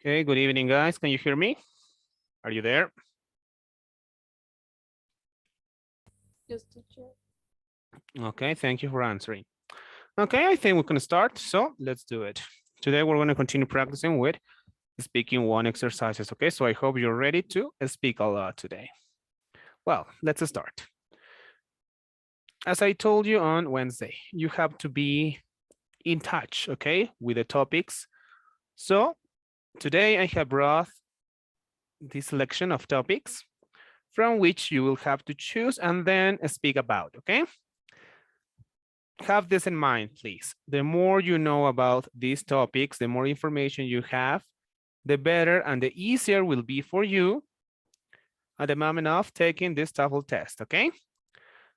Okay, good evening, guys. Can you hear me? Are you there? Yes, teacher. Okay, thank you for answering. Okay, I think we can start. So let's do it. Today we're going to continue practicing with speaking one exercises. Okay, so I hope you're ready to speak a lot today. Well, let's start. As I told you on Wednesday, you have to be in touch, okay, with the topics. So today I have brought this selection of topics from which you will have to choose and then speak about, okay? Have this in mind, please. The more you know about these topics, the more information you have, the better and the easier will be for you at the moment of taking this TOEFL test, okay?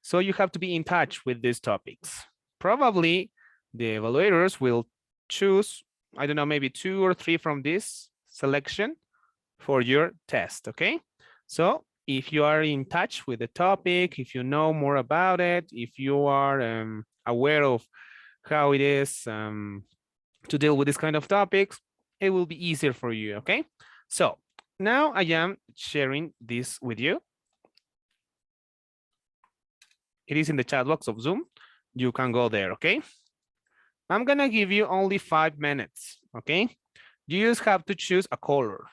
So you have to be in touch with these topics. Probably the evaluators will choose, I don't know, maybe 2 or 3 from this selection for your test, okay? So if you are in touch with the topic, if you know more about it, if you are aware of how it is to deal with this kind of topics, it will be easier for you, okay? So now I am sharing this with you. It is in the chat box of Zoom. You can go there, okay? I'm gonna give you only 5 minutes, okay? You just have to choose a color,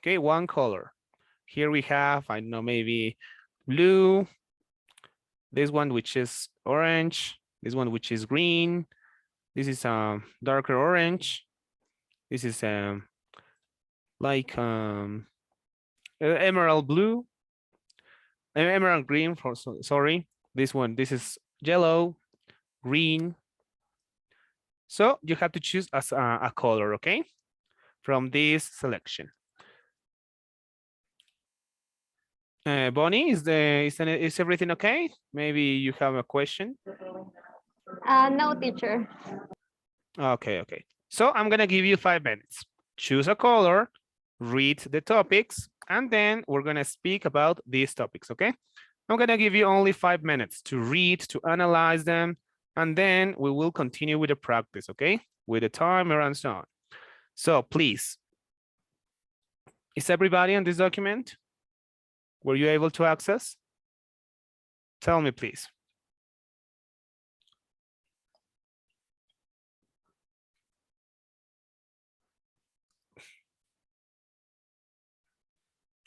okay? One color. Here we have, I don't know, maybe blue, this one which is orange, this one which is green, this is darker orange, this is like emerald blue, emerald green, for sorry, this one, this is yellow, green. So you have to choose as a color, okay, from this selection. Bonnie, is everything okay? Maybe you have a question. No, teacher. Okay, okay. So I'm gonna give you 5 minutes. Choose a color, read the topics, and then we're gonna speak about these topics, okay? I'm gonna give you only 5 minutes to read, to analyze them, and then we will continue with the practice, okay? With the timer and so on. So please, is everybody on this document? Were you able to access? Tell me, please.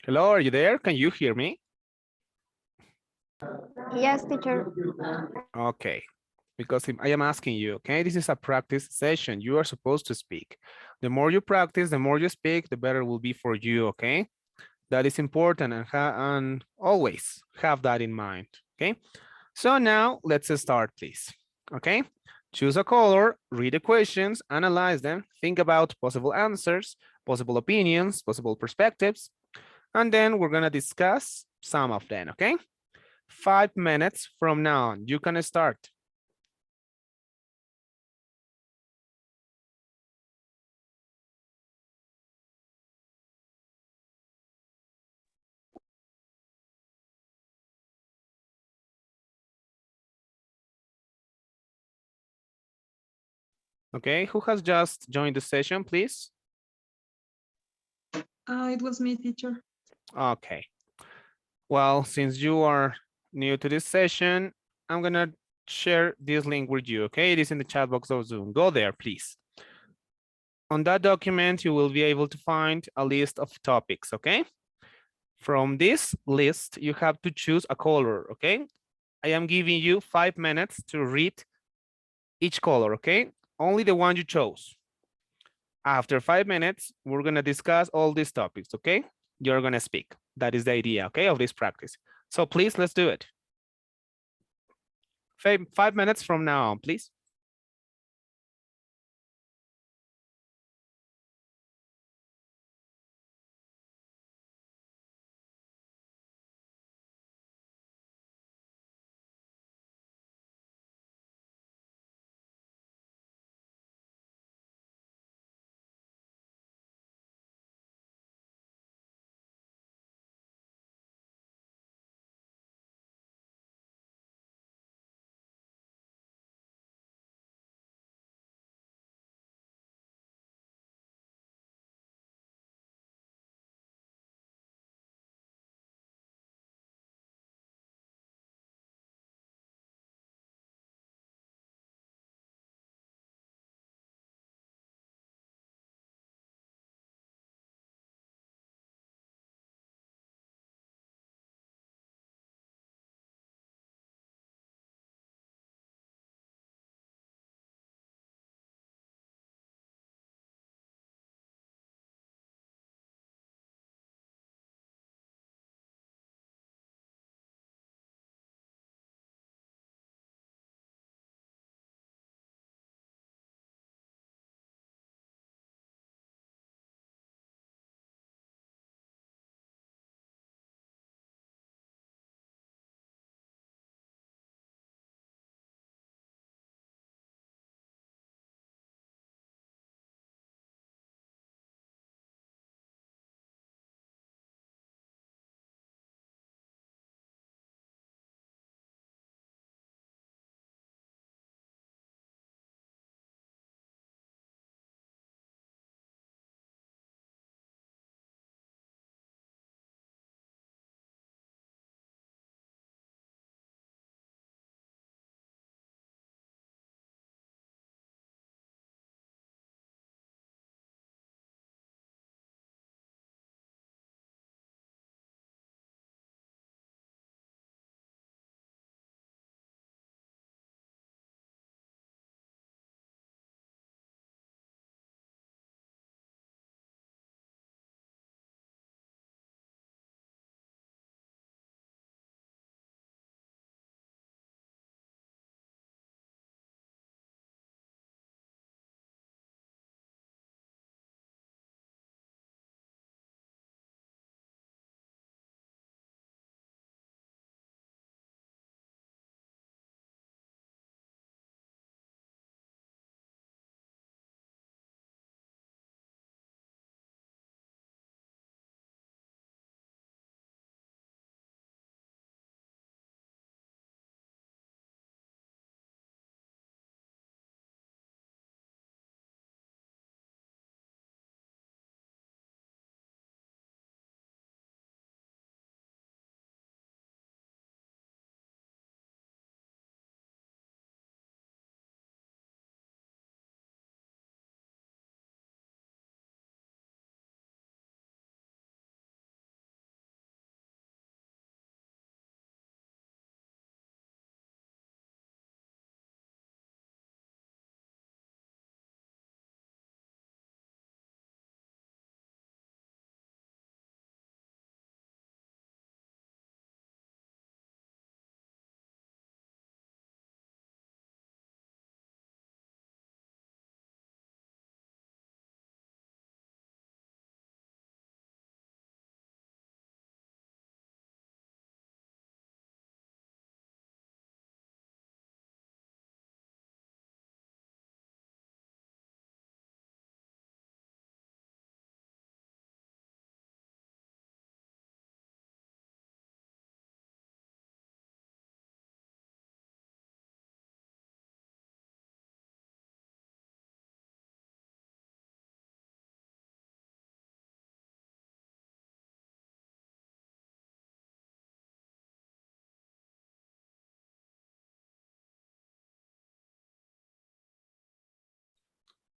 Hello, are you there? Can you hear me? Yes, teacher. Okay, because I am asking you, okay? This is a practice session. You are supposed to speak. The more you practice, the more you speak, the better it will be for you, okay? That is important and always have that in mind, okay? So now let's start, please, okay? Choose a color, read the questions, analyze them, think about possible answers, possible opinions, possible perspectives, and then we're gonna discuss some of them, okay? 5 minutes from now on, you can start. Okay, who has just joined the session, please? It was me, teacher. Okay. Well, since you are new to this session, I'm gonna share this link with you, okay? It is in the chat box of Zoom. Go there, please. On that document, you will be able to find a list of topics, okay? From this list, you have to choose a color, okay? I am giving you 5 minutes to read each color, okay? Only the one you chose. After 5 minutes, we're gonna discuss all these topics, okay? You're gonna speak. That is the idea, okay, of this practice. So please, let's do it. 5 minutes from now on, please.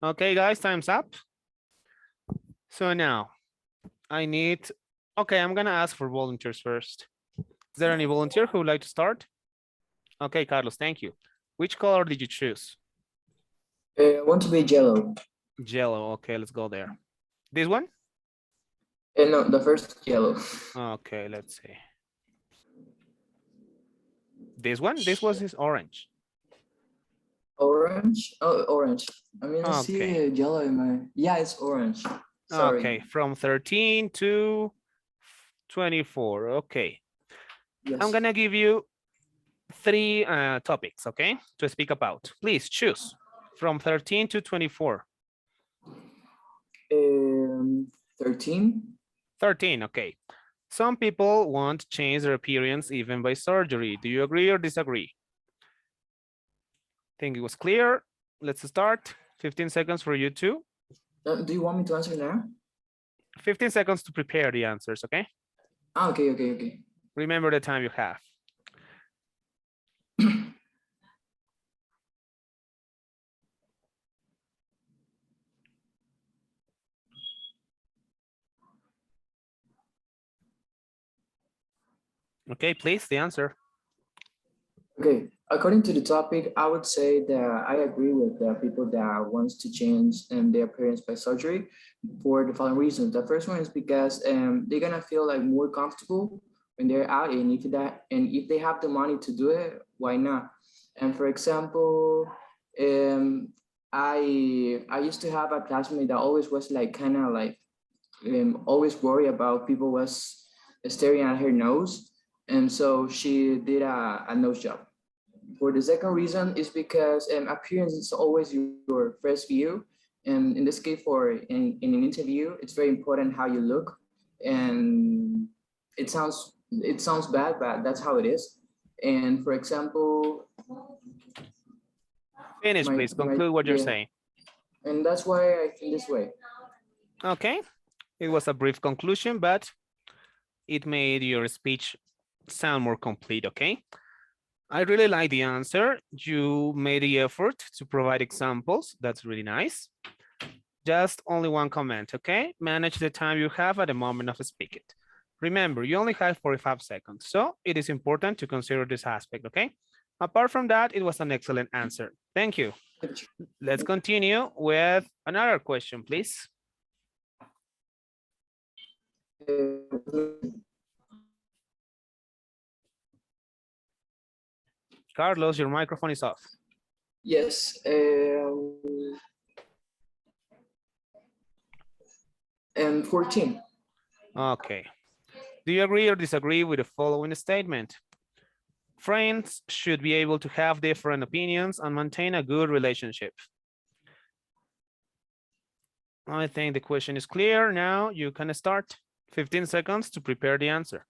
Okay, guys, time's up. So now I need, okay, I'm gonna ask for volunteers first. Is there any volunteer who would like to start? Okay, Carlos, thank you. Which color did you choose? I want to be yellow. Yellow, okay, let's go there. This one? No, the first yellow. Okay, let's see. This one? This was his orange. Orange? Oh, orange. I mean, I see Okay. yellow in my. Yeah, it's orange. Sorry. Okay, from 13 to 24. Okay. Yes. I'm gonna give you three topics, okay, to speak about. Please choose from 13 to 24. 13. 13, okay. Some people want to change their appearance even by surgery. Do you agree or disagree? Think it was clear. Let's start. 15 seconds for you too. Do you want me to answer now? 15 seconds to prepare the answers, okay? Ah, okay. Remember the time you have. Okay, please, the answer. Okay, according to the topic, I would say that I agree with the people that wants to change their appearance by surgery for the following reasons. The first one is because they're gonna feel like more comfortable when they're out, and if they have the money to do it, why not? And for example, I used to have a classmate that always was like kind of like always worry about people was staring at her nose, and so she did a nose job. For the second reason is because appearance is always your first view. And in this case, in an interview, it's very important how you look. And it sounds bad, but that's how it is. And for example, Finish, please. Conclude what you're yeah, saying. and that's why I think this way. Okay. It was a brief conclusion, but it made your speech sound more complete, okay? I really like the answer. You made the effort to provide examples. That's really nice. Just only one comment, okay? Manage the time you have at the moment of speaking. Remember, you only have 45 seconds, so it is important to consider this aspect, okay? Apart from that, it was an excellent answer. Thank you. Let's continue with another question, please. Carlos, your microphone is off. Yes. And 14. Okay. Do you agree or disagree with the following statement? Friends should be able to have different opinions and maintain a good relationship. I think the question is clear. Now you can start. 15 seconds to prepare the answer.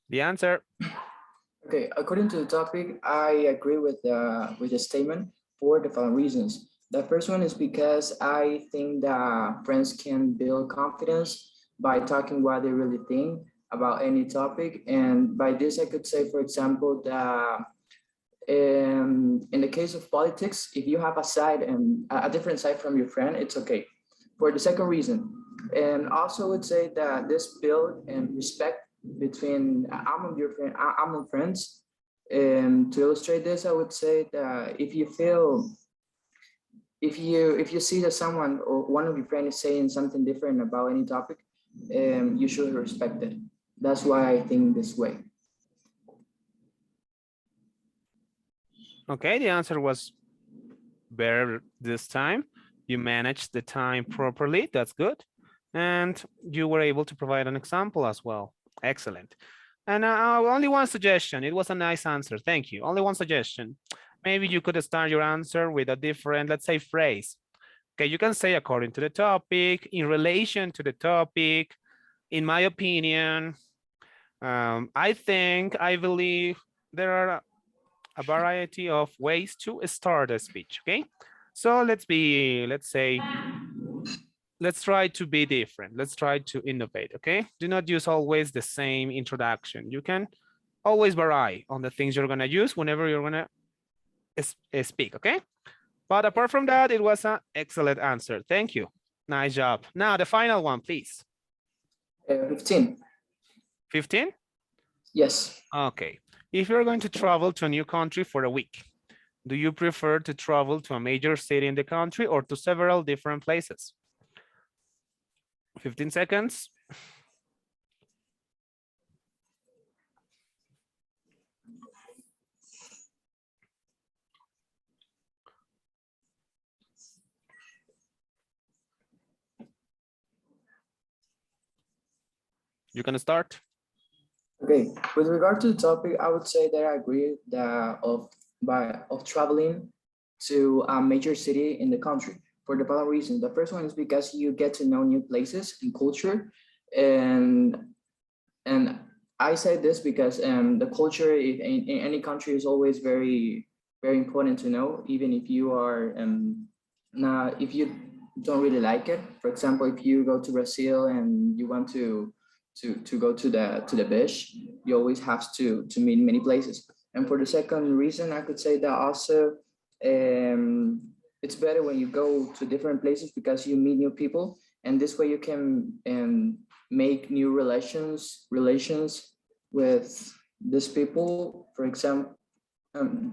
The answer. Okay, according to the topic, I agree with the statement for the following reasons. The first one is because I think that friends can build confidence by talking what they really think about any topic. And by this, I could say, for example, that in the case of politics, if you have a side and a different side from your friend, it's okay. For the second reason, and also would say that this build and respect between among friends. And to illustrate this, I would say that if you see that someone or one of your friends is saying something different about any topic, you should respect it. That's why I think this way. Okay, the answer was better this time. You managed the time properly. That's good. And you were able to provide an example as well. Excellent. And only one suggestion. It was a nice answer. Thank you. Only one suggestion. Maybe you could start your answer with a different, let's say, phrase. Okay, you can say according to the topic, in relation to the topic, in my opinion, I believe there are a variety of ways to start a speech, okay? So let's say, let's try to be different. Let's try to innovate, okay? Do not use always the same introduction. You can always vary on the things you're gonna use whenever you're gonna speak, okay? But apart from that, it was an excellent answer. Thank you. Nice job. Now the final one, please. 15. 15? Yes. Okay. If you're going to travel to a new country for a week, do you prefer to travel to a major city in the country or to several different places? 15 seconds. You can start. Okay. With regard to the topic, I would say that I agree that of traveling to a major city in the country for the following reasons. The first one is because you get to know new places and culture, and and I say this because the culture in any country is always very important to know, even if you are not if you don't really like it. For example, if you go to Brazil and you want to go to the beach, you always have to meet many places. And for the second reason, I could say that also it's better when you go to different places because you meet new people, and this way you can make new relations with these people. For example,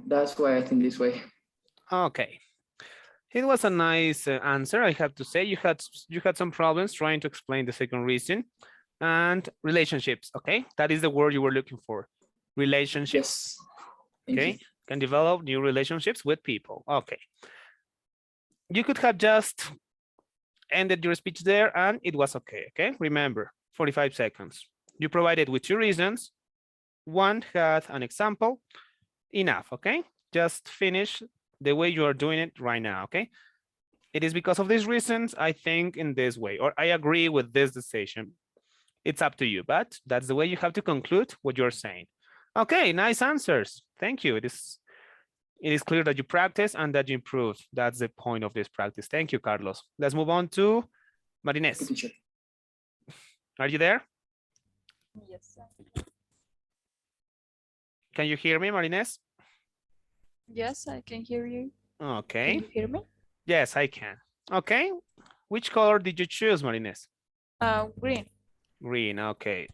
that's why I think this way. Okay. It was a nice answer. I have to say you had some problems trying to explain the second reason and relationships. Okay, that is the word you were looking for. Relationships. Yes. Thank you. Okay, can develop new relationships with people. Okay, you could have just ended your speech there and it was okay. Okay, remember 45 seconds. You provided with two reasons. One had an example. Enough. Okay, just finish the way you are doing it right now. Okay. It is because of these reasons I think in this way, or I agree with this decision. It's up to you, but that's the way you have to conclude what you're saying. Okay, nice answers. Thank you. It is clear that you practice and that you improve. That's the point of this practice. Thank you, Carlos. Let's move on to Thank you, Marines. teacher. Are you there? Yes, Can you hear me, Marines? yes, I can hear you. Can Okay. you hear me? Yes, I can. Okay. Which color did you choose, Marines? Green. Green. Okay.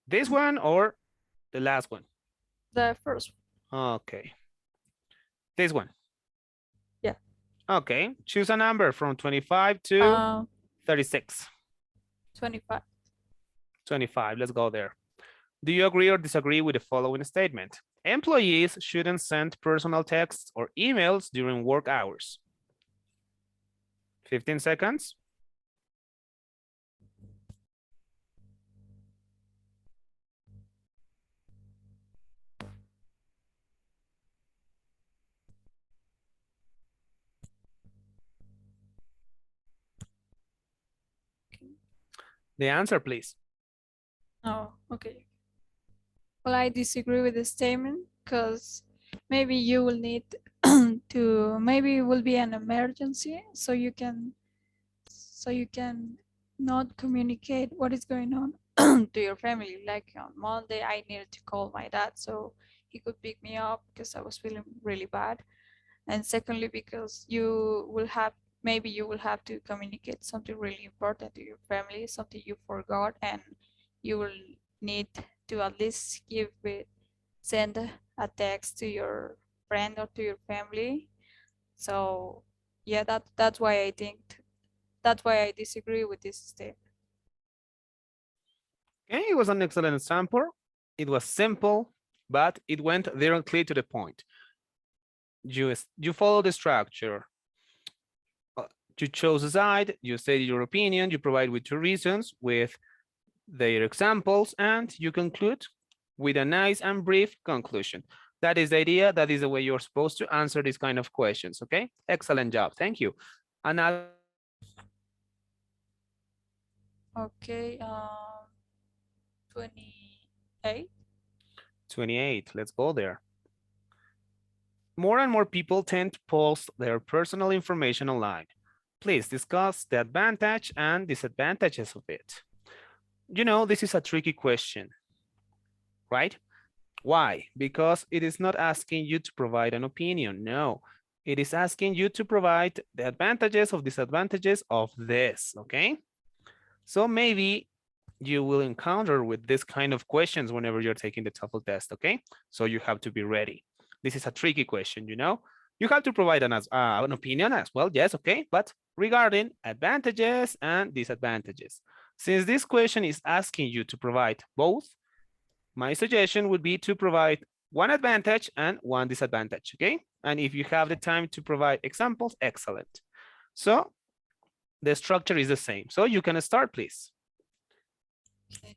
This one or the last one? The first. Okay. This one. Yeah. Okay. Choose a number from 25 to Uh, 36. 25. 25. Let's go there. Do you agree or disagree with the following statement? Employees shouldn't send personal texts or emails during work hours. 15 seconds. The answer, please. Oh, okay. Well, I disagree with the statement because maybe you will need maybe it will be an emergency, so you can not communicate what is going on to your family. Like on Monday, I needed to call my dad so he could pick me up because I was feeling really bad. And secondly, because maybe you will have to communicate something really important to your family, something you forgot, and you will need to at least send a text to your friend or to your family. So yeah, that's why I disagree with this statement. Okay, it was an excellent example. It was simple, but it went directly to the point. You follow the structure. You chose a side, you stated your opinion, you provide with two reasons, with their examples, and you conclude with a nice and brief conclusion. That is the idea. That is the way you're supposed to answer these kind of questions, okay? Excellent job. Thank you. Another. Okay, 28. 28. Let's go there. More and more people tend to post their personal information online. Please discuss the advantage and disadvantages of it. You know, this is a tricky question, right? Why? Because it is not asking you to provide an opinion. No, it is asking you to provide the advantages of disadvantages of this, okay? So maybe you will encounter with this kind of questions whenever you're taking the TOEFL test, okay? So you have to be ready. This is a tricky question, you know? You have to provide an opinion as well, yes, okay? But regarding advantages and disadvantages. Since this question is asking you to provide both, my suggestion would be to provide one advantage and one disadvantage, okay? And if you have the time to provide examples, excellent. So the structure is the same. So you can start, please. Okay.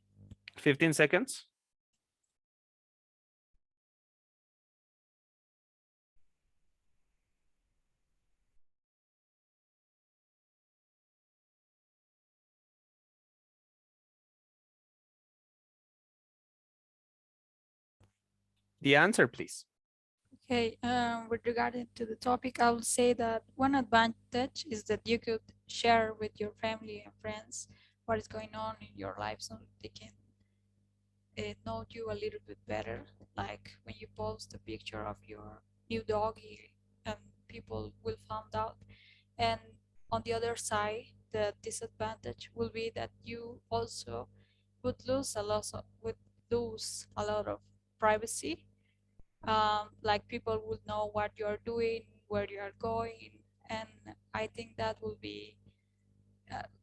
15 seconds. The answer, please. Okay, with regard to the topic, I would say that one advantage is that you could share with your family and friends what is going on in your life so they can know you a little bit better. Like when you post a picture of your new doggy and people will find out. And on the other side, the disadvantage will be that you also would lose a lot of privacy, like people would know what you're doing, where you are going, and I think that will be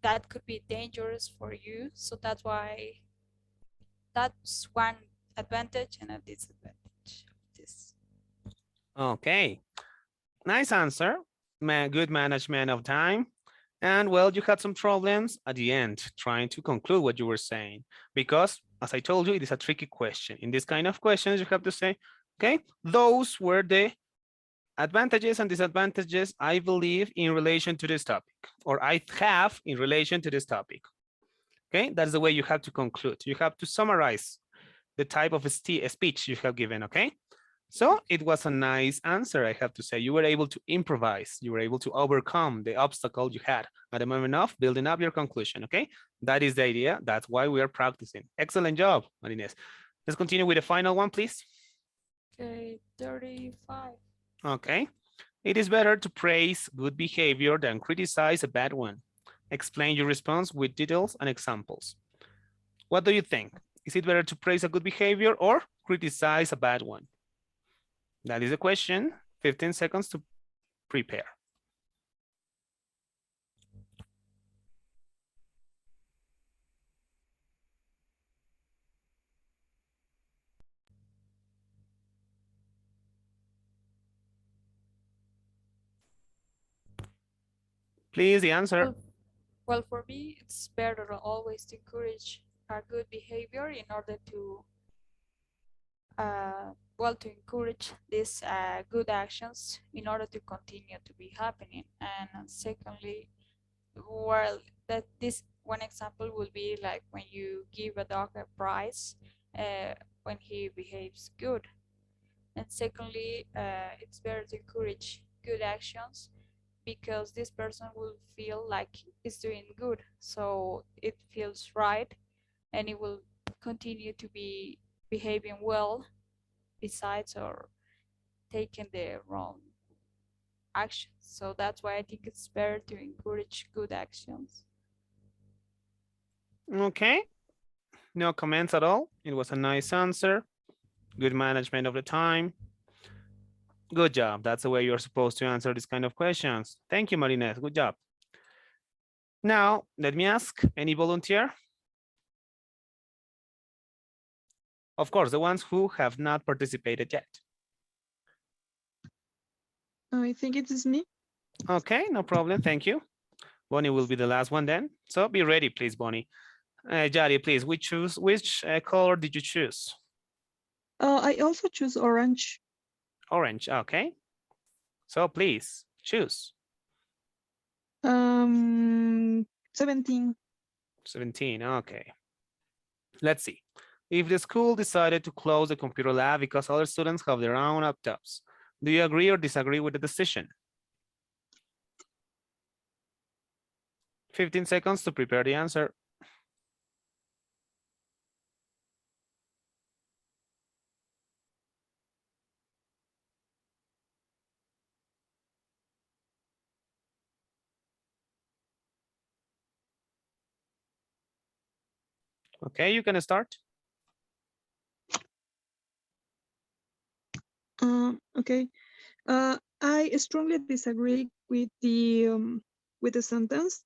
that could be dangerous for you. So that's why that's one advantage and a disadvantage of this. Okay, nice answer. Good management of time. And well, you had some problems at the end trying to conclude what you were saying, because as I told you, it is a tricky question. In this kind of questions, you have to say, okay, those were the advantages and disadvantages I believe in relation to this topic, or I have in relation to this topic. Okay, that's the way you have to conclude. You have to summarize the type of speech you have given, okay? So it was a nice answer, I have to say. You were able to improvise. You were able to overcome the obstacle you had at the moment of building up your conclusion, okay? That is the idea. That's why we are practicing. Excellent job, Marines. Let's continue with the final one, please. Okay, 35. Okay. It is better to praise good behavior than criticize a bad one. Explain your response with details and examples. What do you think? Is it better to praise a good behavior or criticize a bad one? That is the question. 15 seconds to prepare. Please, the answer. Well, for me, it's better always to encourage a good behavior in order to to encourage these good actions in order to continue to be happening. And secondly, well, that this one example will be like when you give a dog a prize when he behaves good. And secondly, it's better to encourage good actions because this person will feel like it's doing good, so it feels right, and it will continue to be behaving well besides or taking the wrong actions. So that's why I think it's better to encourage good actions. Okay. No comments at all. It was a nice answer. Good management of the time. Good job. That's the way you're supposed to answer these kind of questions. Thank you, Marines. Good job. Now, let me ask any volunteer. Of course, the ones who have not participated yet. I think it is me. Okay, no problem. Thank you. Bonnie will be the last one then. So be ready, please, Bonnie. Jari, please, which color did you choose? I also choose orange. Orange, okay. So please choose. 17. 17, okay. Let's see. If the school decided to close the computer lab because other students have their own laptops, Do you agree or disagree with the decision? 15 seconds to prepare the answer. Okay, you can start. Okay. I strongly disagree with the sentence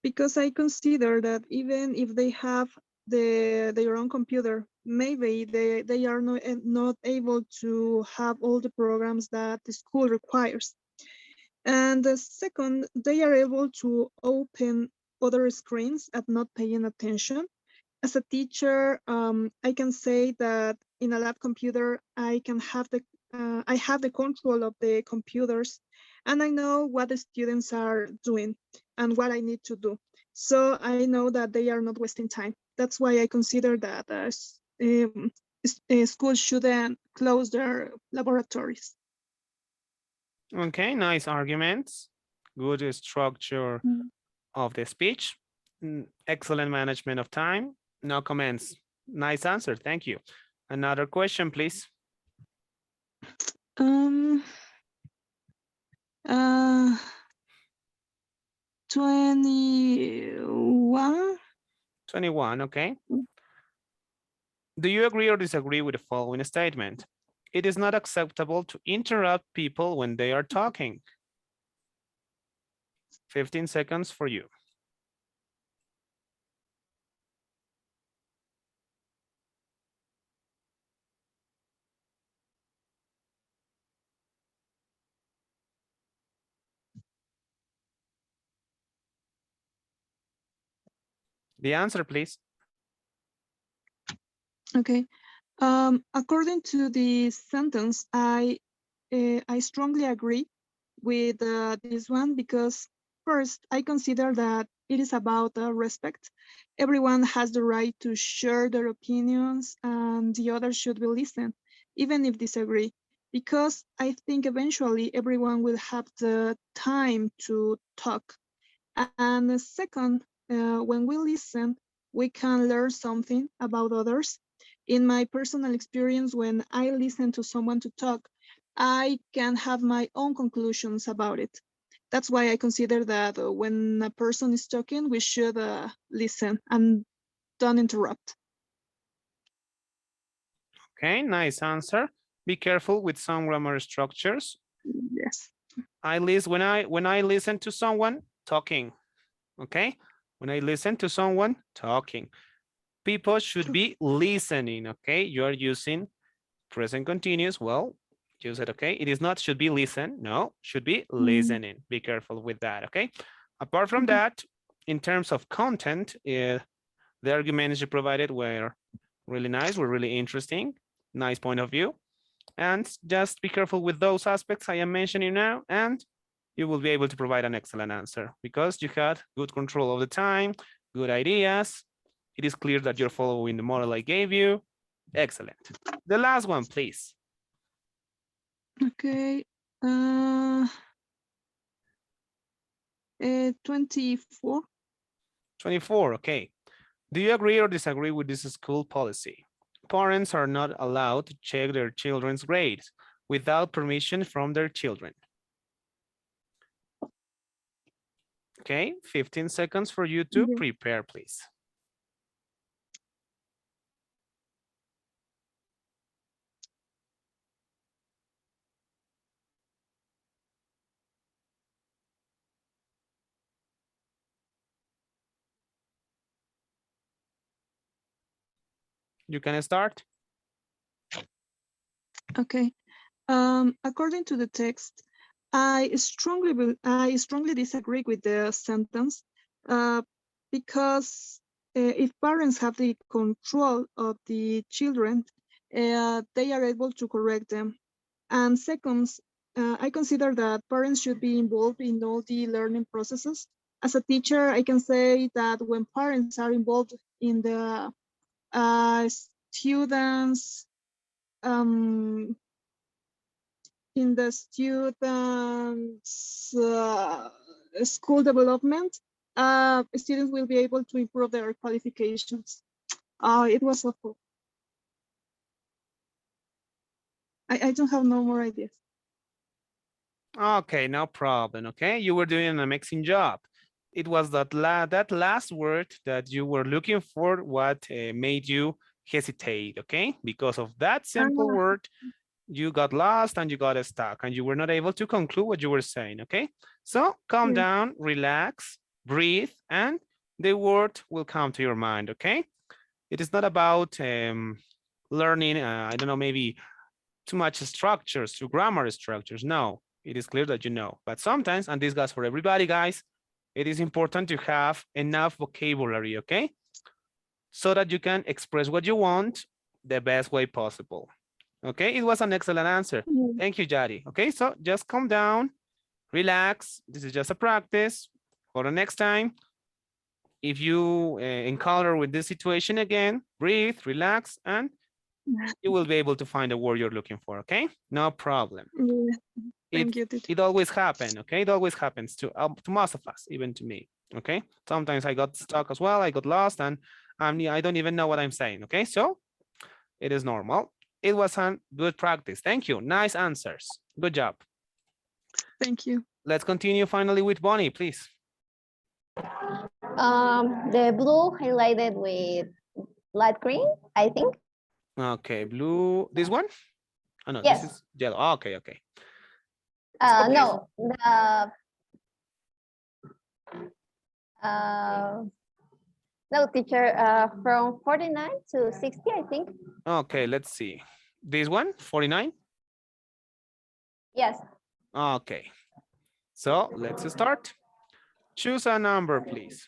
because I consider that even if they have their own computer, maybe they are not able to have all the programs that the school requires. And the second, they are able to open other screens and not paying attention. As a teacher, I can say that in a lab computer, I have the control of the computers, and I know what the students are doing and what I need to do. So I know that they are not wasting time. That's why I consider that schools shouldn't close their laboratories. Okay, nice arguments. Good structure Mm. of the speech. Excellent management of time. No comments. Nice answer. Thank you. Another question, please. Um, uh, 21. 21, okay. Do you agree or disagree with the following statement? It is not acceptable to interrupt people when they are talking. 15 seconds for you. The answer, please. Okay. According to the sentence, I strongly agree with this one because first, I consider that it is about respect. Everyone has the right to share their opinions, and the others should be listened, even if disagree. Because I think eventually everyone will have the time to talk. And second, when we listen, we can learn something about others. In my personal experience, when I listen to someone to talk, I can have my own conclusions about it. That's why I consider that when a person is talking, we should listen and don't interrupt. Okay, nice answer. Be careful with some grammar structures. Yes. When I listen to someone talking, okay? When I listen to someone talking, people should be listening, okay? You are using present continuous. Well, use it, okay? It is not should be listen. No, should be Mm, listening. Be careful with that, okay? Apart from okay. that, in terms of content, the arguments you provided were really nice, were really interesting. Nice point of view. And just be careful with those aspects I am mentioning now, and you will be able to provide an excellent answer because you had good control of the time, good ideas. It is clear that you're following the model I gave you. Excellent. The last one, please. Okay. 24. 24, okay. Do you agree or disagree with this school policy? Parents are not allowed to check their children's grades without permission from their children. Okay, 15 seconds for you to Yeah. prepare, please. You can start. Okay. According to the text, I strongly disagree with the sentence uh, because if parents have the control of the children, they are able to correct them. And second, I consider that parents should be involved in all the learning processes. As a teacher, I can say that when parents are involved in the students' um, in the students' school development, students will be able to improve their qualifications. It was awful. I don't have no more ideas. Okay, no problem. Okay, you were doing an amazing job. It was that last word that you were looking for what made you hesitate. Okay, because of that simple word, you got lost and you got stuck and you were not able to conclude what you were saying. Okay, so calm Yeah. down, relax, breathe, and the word will come to your mind. Okay, it is not about learning. I don't know, maybe too much structures, too grammar structures. No, it is clear that you know. But sometimes, and this goes for everybody, guys, it is important to have enough vocabulary, okay? So that you can express what you want the best way possible. Okay, it was an excellent answer. Thank you, Jari. Okay, so just calm down, relax. This is just a practice. For the next time, if you encounter with this situation again, breathe, relax, and you will be able to find the word you're looking for, okay? No problem. Yeah. Thank you, teacher. It always happens, okay? It always happens to most of us, even to me, okay? Sometimes I got stuck as well. I got lost and I don't even know what I'm saying, okay? So it is normal. It was a good practice. Thank you. Nice answers. Good job. Thank you. Let's continue finally with Bonnie, please. The blue highlighted with light green, I think. Okay, blue, this one? Oh, no, Yes. this is yellow. Oh, okay, okay. So please. No, no, teacher, from 49 to 60, I think. Okay, let's see. This one, 49? Yes. Okay. So let's start. Choose a number, please.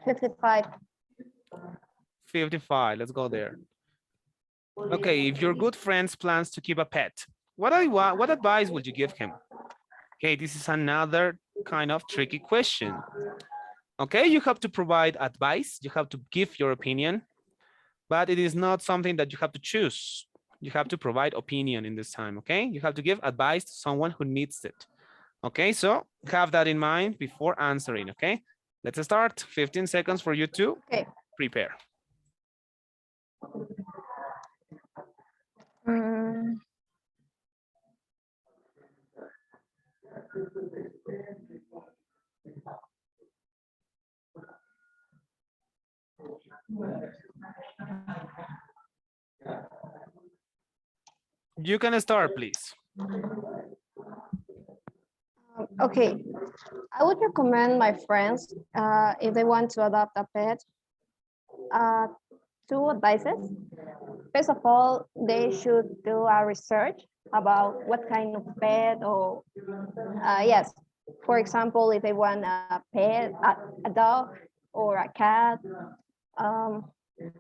55. 55, let's go there. Okay, if your good friend plans to keep a pet, what advice would you give him? Okay, this is another kind of tricky question. Okay, you have to provide advice, you have to give your opinion, but it is not something that you have to choose. You have to provide opinion in this time, okay? You have to give advice to someone who needs it. Okay, so have that in mind before answering, okay? Let's start. 15 seconds for you to prepare. You can start, please. Okay, I would recommend my friends, if they want to adopt a pet, two advices. First of all, they should do a research about what kind of pet or, yes, for example, if they want a pet, a dog or a cat.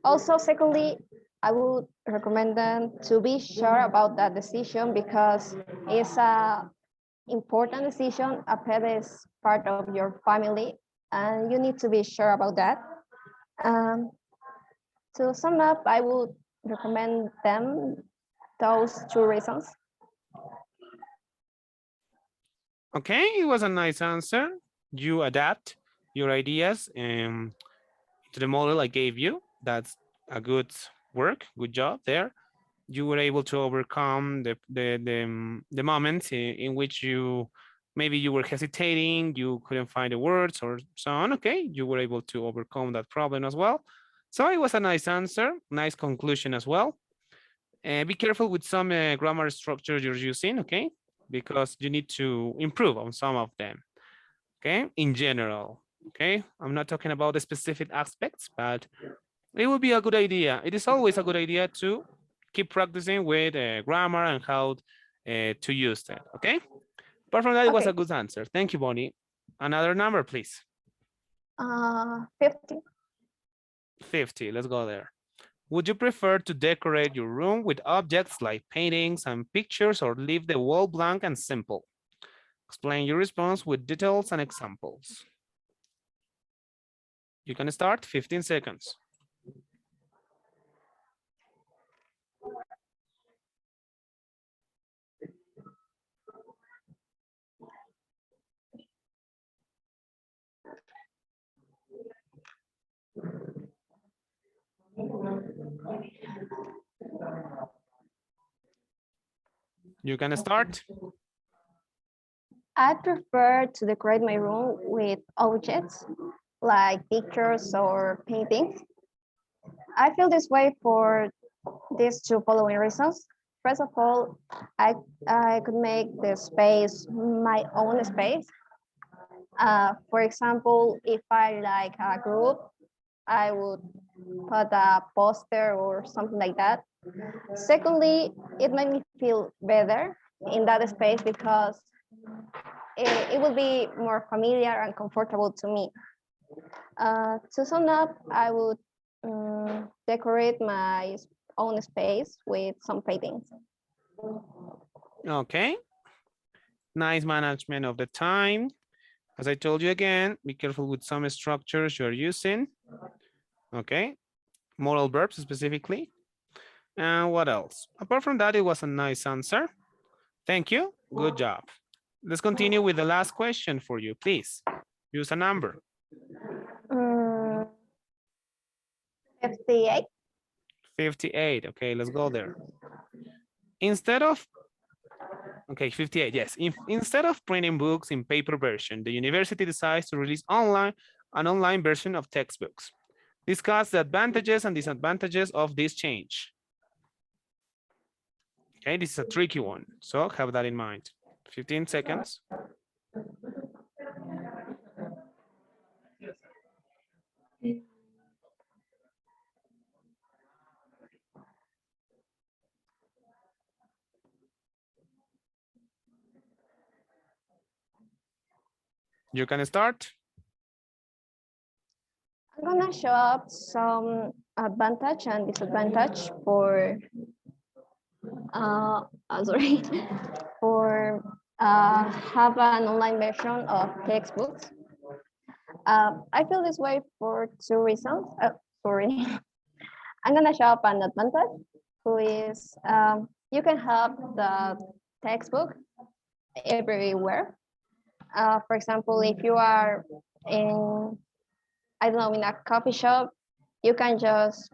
Also, secondly, I would recommend them to be sure about that decision because it's a important decision. A pet is part of your family and you need to be sure about that. To sum up, I would recommend them those two reasons. Okay, it was a nice answer. You adapt your ideas to the model I gave you. That's a good work, good job there. You were able to overcome the moments in which maybe you were hesitating, you couldn't find the words or so on. Okay, you were able to overcome that problem as well. So it was a nice answer, nice conclusion as well. Be careful with some grammar structures you're using, okay? Because you need to improve on some of them, okay? In general, okay? I'm not talking about the specific aspects, but it would be a good idea. It is always a good idea to keep practicing with grammar and how to use that, okay? Apart from that, it was a good answer. Thank you, Bonnie. Another number, please. 50. 50, let's go there. Would you prefer to decorate your room with objects like paintings and pictures or leave the wall blank and simple? Explain your response with details and examples. You can start 15 seconds. You can start. I prefer to decorate my room with objects like pictures or paintings. I feel this way for these two following reasons. First of all, I could make the space my own space. For example, if I like a group, I would put a poster or something like that. Secondly, it made me feel better in that space because it will be more familiar and comfortable to me. To sum up, I would decorate my own space with some paintings. Okay. Nice management of the time. As I told you again, be careful with some structures you're using. Okay. Moral verbs specifically. And what else? Apart from that, it was a nice answer. Thank you. Good job. Let's continue with the last question for you, please. Use a number. 58. 58. Okay, let's go there. Instead of, okay, 58, yes. Instead of printing books in paper version, the university decides to release an online version of textbooks. Discuss the advantages and disadvantages of this change. Okay, this is a tricky one, so have that in mind. 15 seconds. You can start. I'm gonna show up some advantage and disadvantage for sorry, for have an online version of textbooks. I feel this way for two reasons. Sorry, I'm gonna show up an advantage, who is you can have the textbook everywhere. For example, if you are in, I don't know, in a coffee shop, you can just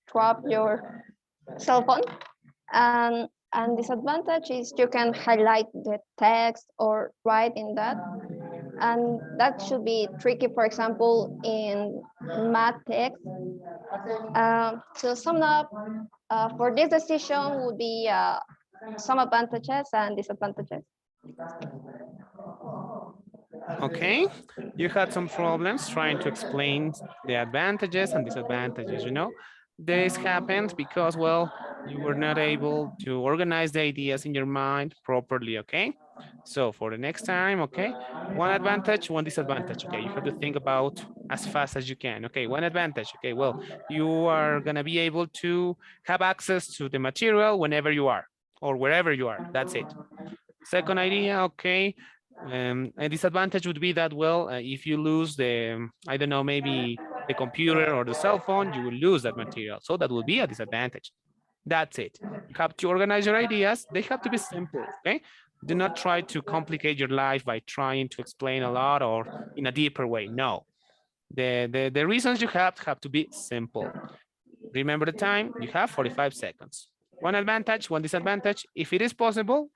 drop your cell phone. And disadvantage is you can highlight the text or write in that. And that should be tricky, for example, in math text. To sum up, for this decision would be some advantages and disadvantages. Okay, you had some problems trying to explain the advantages and disadvantages, you know? This happened because, well, you were not able to organize the ideas in your mind properly, okay? So for the next time, okay, one advantage, one disadvantage, okay? You have to think about as fast as you can. Okay, one advantage, okay, well, you are gonna be able to have access to the material whenever you are or wherever you are, that's it. Second idea, okay, a disadvantage would be that, well, if you lose the, I don't know, maybe the computer or the cell phone, you will lose that material. So that will be a disadvantage. That's it. You have to organize your ideas. They have to be simple, okay? Do not try to complicate your life by trying to explain a lot or in a deeper way. No, the reasons you have to be simple. Remember the time, you have 45 seconds. One advantage, one disadvantage. If it is possible,